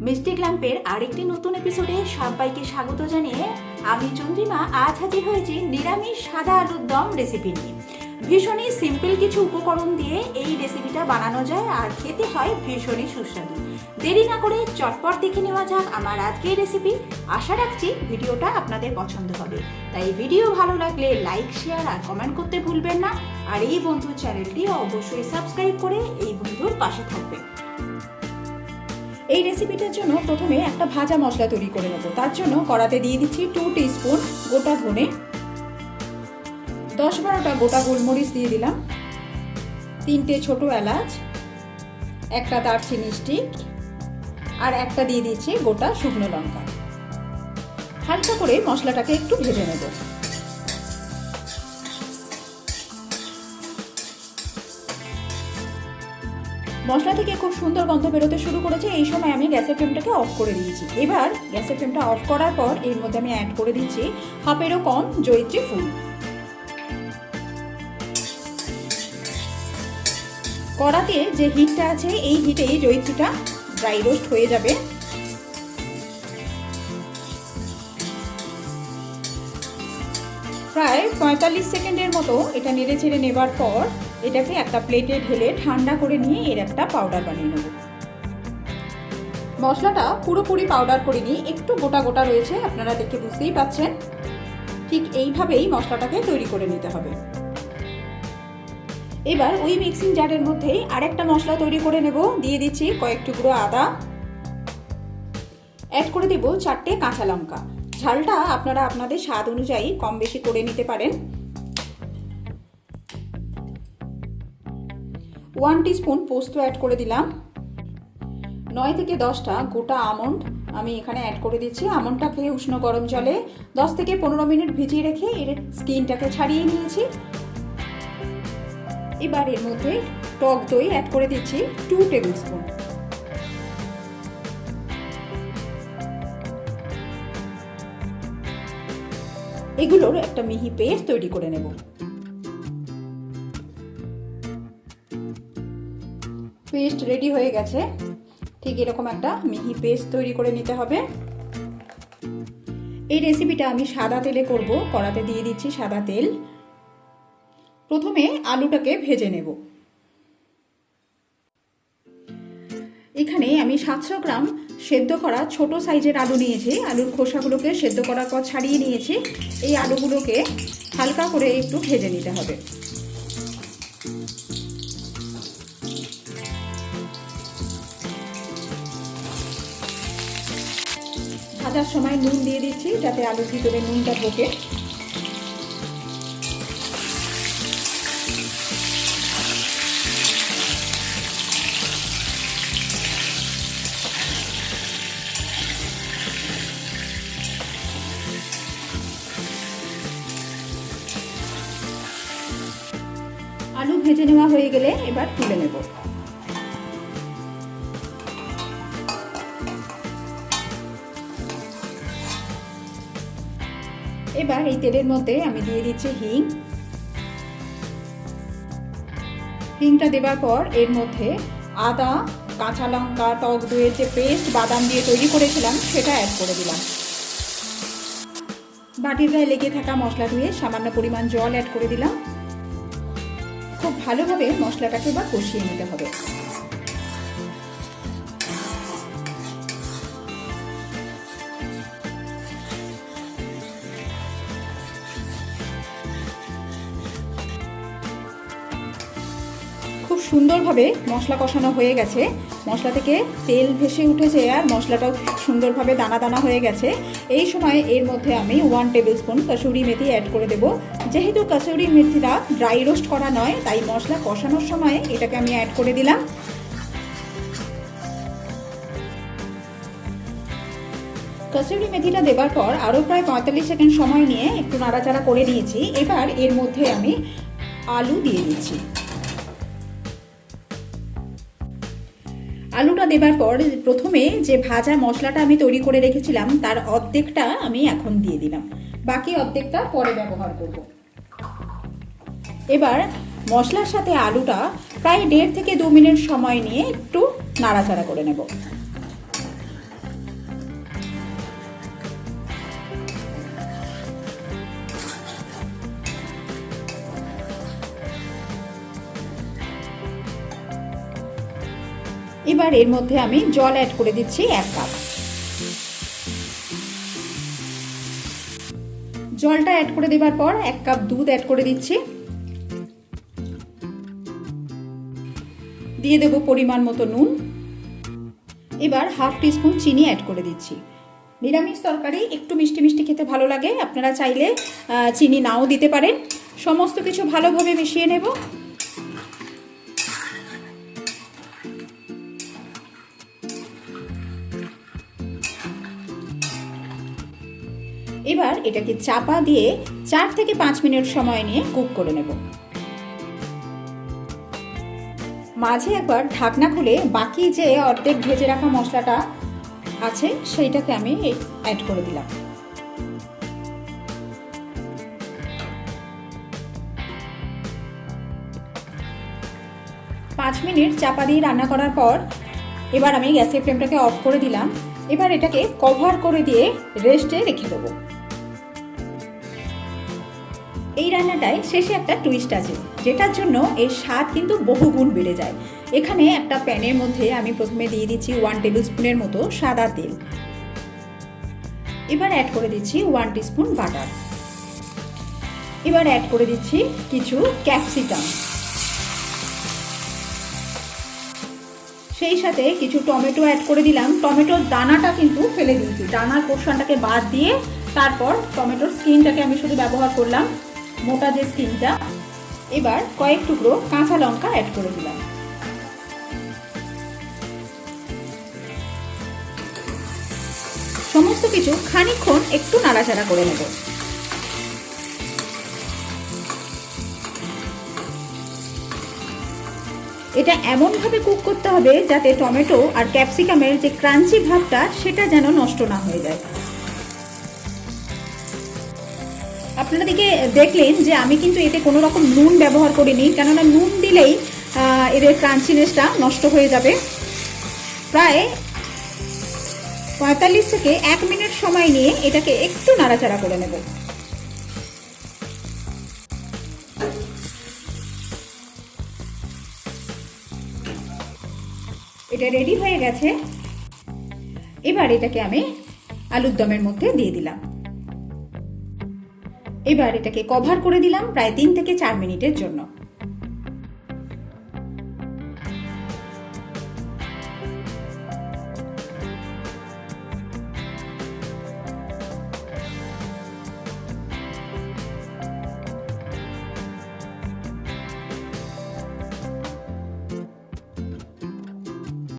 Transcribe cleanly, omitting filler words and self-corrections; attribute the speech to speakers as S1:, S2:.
S1: মিষ্টি ক্ল্যাম্পের আরেকটি নতুন এপিসোডে সবাইকে স্বাগত জানিয়ে আমি চন্দ্রিমা আজ হাজির হয়েছি নিরামিষ সাদা আলুর দম রেসিপি নিয়ে। ভীষণই সিম্পল কিছু উপকরণ দিয়ে এই রেসিপিটা বানানো যায় আর খেতে হয় ভীষণই সুস্বাদু। দেরি না করে চটপট দেখে নেওয়া যাক আমার আজকের রেসিপি। আশা রাখছি ভিডিওটা আপনাদের পছন্দ হবে, তাই ভিডিও ভালো লাগলে লাইক, শেয়ার আর কমেন্ট করতে ভুলবেন না। আর এই বন্ধুর চ্যানেলটি অবশ্যই সাবস্ক্রাইব করে এই বন্ধুর পাশে থাকবেন। এই রেসিপিটার জন্য প্রথমে একটা ভাজা মশলা তৈরি করে নেব। তার জন্য কড়াতে দিয়ে দিচ্ছি 2 টিস্পুন গোটা ধনে, 10-12টা গোটা গোলমরিচ দিয়ে দিলাম, 3টে ছোট এলাচ, একটা দারচিনি স্টিক আর একটা দিয়ে দিচ্ছি গোটা শুকনো লঙ্কা। হালকা করে মশলাটাকে একটু ভেজে নেব। মশলা থেকে খুব সুন্দর গন্ধ বেরোতে শুরু করেছে। এই সময় আমি গ্যাসের ফ্লেমটাকে অফ করে দিয়েছি। এবার গ্যাসের ফ্লেমটা অফ করার পর এর মধ্যে আমি অ্যাড করে দিচ্ছি হাফেরও কম জয়িত্রী ফুল। কড়াতে যে হিটটা আছে এই হিটেই জয়িত্রীটা ড্রাই রোস্ট হয়ে যাবে। প্রায় 45 সেকেন্ডের মতো এটা নেড়ে ছেড়ে নেবার পর এটাকে একটা প্লেটে ঢেলে ঠান্ডা করে নিয়ে এর একটা পাউডার বানিয়ে নেব। মশলাটা পুরোপুরি পাউডার করে নিয়ে একটু গোটা গোটা রয়েছে, আপনারা দেখে বুঝতেই পাচ্ছেন। ঠিক এইভাবেই মশলাটাকে তৈরি করে নিতে হবে। এবার ওই মিক্সিং জারের মধ্যেই আরেকটা মশলা তৈরি করে নেব। দিয়ে দিচ্ছি কয়েক টুকরো আদা, অ্যাড করে দেব 4টে কাঁচা লঙ্কা। ঝালটা আপনারা আপনাদের স্বাদ অনুযায়ী কম বেশি করে নিতে পারেন। 1 টিস্পুন পোস্ত অ্যাড করে দিলাম। 9 থেকে 10টা গোটা আমন্ড আমি এখানে অ্যাড করে দিচ্ছি। আমন্ডটাকে উষ্ণ গরম জলে 10 থেকে 15 মিনিট ভিজিয়ে রেখে এর স্কিনটাকে ছাড়িয়ে নিয়েছি। এবার এর মধ্যে টক দই অ্যাড করে দিচ্ছি 2 টেবিল স্পুন। এগুলোর একটা মিহি পেস্ট তৈরি করে নেব। পেস্ট রেডি হয়ে গেছে। ঠিক এরকম একটা মিহি পেস্ট তৈরি করে নিতে হবে। এই রেসিপিটা আমি সাদা তেলে করব। কড়াতে দিয়ে দিচ্ছি সাদা তেল। প্রথমে আলুটাকে ভেজে নেব। এখানে আমি 700 গ্রাম সেদ্ধ করা ছোট সাইজের আলু নিয়েছি। আলুর খোসাগুলোকে সেদ্ধ করার পর ছাড়িয়ে নিয়েছি। এই আলুগুলোকে হালকা করে একটু ভেজে নিতে হবে। ভাজার সময় নুন দিয়ে দিচ্ছি যাতে আলুর ভিতরে নুনটা ঢোকে। আলু ভেজে নেওয়া হয়ে গেলে এবার তুলে নেব। এবার এই তেলের মধ্যে আমি দিয়ে দিচ্ছি হিং। হিংটা দেবার পর এর মধ্যে আদা, কাঁচা লঙ্কা, টক দইয়ের যে পেস্ট বাদাম দিয়ে তৈরি করেছিলাম সেটা অ্যাড করে দিলাম। বাটির গায়ে লেগে থাকা মশলা ধুয়ে সামান্য পরিমাণ জল অ্যাড করে দিলাম। খুব ভালোভাবে মশলাটাকে এবার কষিয়ে নিতে হবে। খুব সুন্দরভাবে মশলা কষানো হয়ে গেছে। মশলা থেকে তেল ভেসে উঠেছে আর মশলাটাও সুন্দরভাবে দানা দানা হয়ে গেছে। এই সময় এর মধ্যে আমি 1 table spoon kasuri methi add করে দেব। যেহেতু কসুরি মেথিটা ড্রাই রোস্ট করা নয়, তাই মশলা কষানোর সময় এটাকে আমি অ্যাড করে দিলাম। কসুরি মেথিটা দেবার পর আরও প্রায় 45 সেকেন্ড সময় নিয়ে একটু নাড়াচাড়া করে নিয়েছি। এবার এর মধ্যে আমি আলু দিয়ে দিচ্ছি। আলুটা দেবার পর প্রথমে যে ভাজা মশলাটা আমি তৈরি করে রেখেছিলাম তার অর্ধেকটা আমি এখন দিয়ে দিলাম, বাকি অর্ধেকটা পরে ব্যবহার করব। এবার মশলার সাথে আলুটা প্রায় 1.5 থেকে 2 মিনিট সময় নিয়ে একটু নাড়াচাড়া করে নেব। এবার এর মধ্যে আমি জল অ্যাড করে দিচ্ছি 1 কাপ। জলটা অ্যাড করে দেওয়ার পর 1 কাপ দুধ অ্যাড করে দিচ্ছি। দিয়ে দেব পরিমাণ মতো নুন। এবার হাফ টিস্পুন চিনি অ্যাড করে দিচ্ছি। নিরামিষ তরকারি একটু মিষ্টি মিষ্টি খেতে ভালো লাগে, আপনারা চাইলে চিনি নাও দিতে পারেন। সমস্ত কিছু ভালোভাবে মিশিয়ে নেব। এবার এটাকে চাপা দিয়ে 4 থেকে 5 মিনিট সময় নিয়ে কুক করে নেব। মাঝে একবার ঢাকনা খুলে বাকি যে অর্ধেক ভেজে রাখা মশলাটা আছে সেইটাকে আমি অ্যাড করে দিলাম। পাঁচ মিনিট চাপা দিয়ে রান্না করার পর এবার আমি গ্যাসের ফ্লেমটাকে অফ করে দিলাম। এবার এটাকে কভার করে দিয়ে রেস্টে রেখে দেবো। এই রান্নাটায় শেষে একটা টুইস্ট আছে, যেটার জন্য এর স্বাদ কিন্তু বহুগুণ বেড়ে যায়। এখানে একটা প্যানের মধ্যে আমি প্রথমে দিয়ে দিচ্ছি 1 টেবিল স্পুনের মতো সাদা তেল। এবার অ্যাড করে দিচ্ছি 1 টিস্পুন বাটার। এবার অ্যাড করে দিচ্ছি কিছু ক্যাপসিকাম, সেই সাথে কিছু টমেটো অ্যাড করে দিলাম। টমেটোর দানাটা কিন্তু ফেলে দিয়েছি, দানার পোর্শনটাকে বাদ দিয়ে তারপর টমেটোর স্কিনটাকে আমি শুধু ব্যবহার করলাম, মোটা যে স্কিনটা। এবার কয়েক টুকরো কাঁচা লঙ্কা অ্যাড করে দিলাম। সমস্ত কিছু খানিকক্ষণ একটু নাড়াচাড়া করে নেব। এটা এমনভাবে কুক করতে হবে যাতে টমেটো আর ক্যাপসিকামের যে ক্রাঞ্চি ভাবটা সেটা যেন নষ্ট না হয়ে যায়। আপনারা দেখলেন যে আমি কিন্তু এতে কোনো রকম নুন ব্যবহার করিনি, কেননা নুন দিলেই এদের ক্রাঞ্চিনেসটা নষ্ট হয়ে যাবে। প্রায় 45 থেকে 1 মিনিট সময় নিয়ে এটাকে একটু নাড়াচাড়া করে নেব। এটা রেডি হয়ে গেছে। এবার এটাকে আমি আলুর দমের মধ্যে দিয়ে দিলাম। এবার এটাকে কভার করে দিলাম প্রায় 3 থেকে 4 মিনিটের জন্য।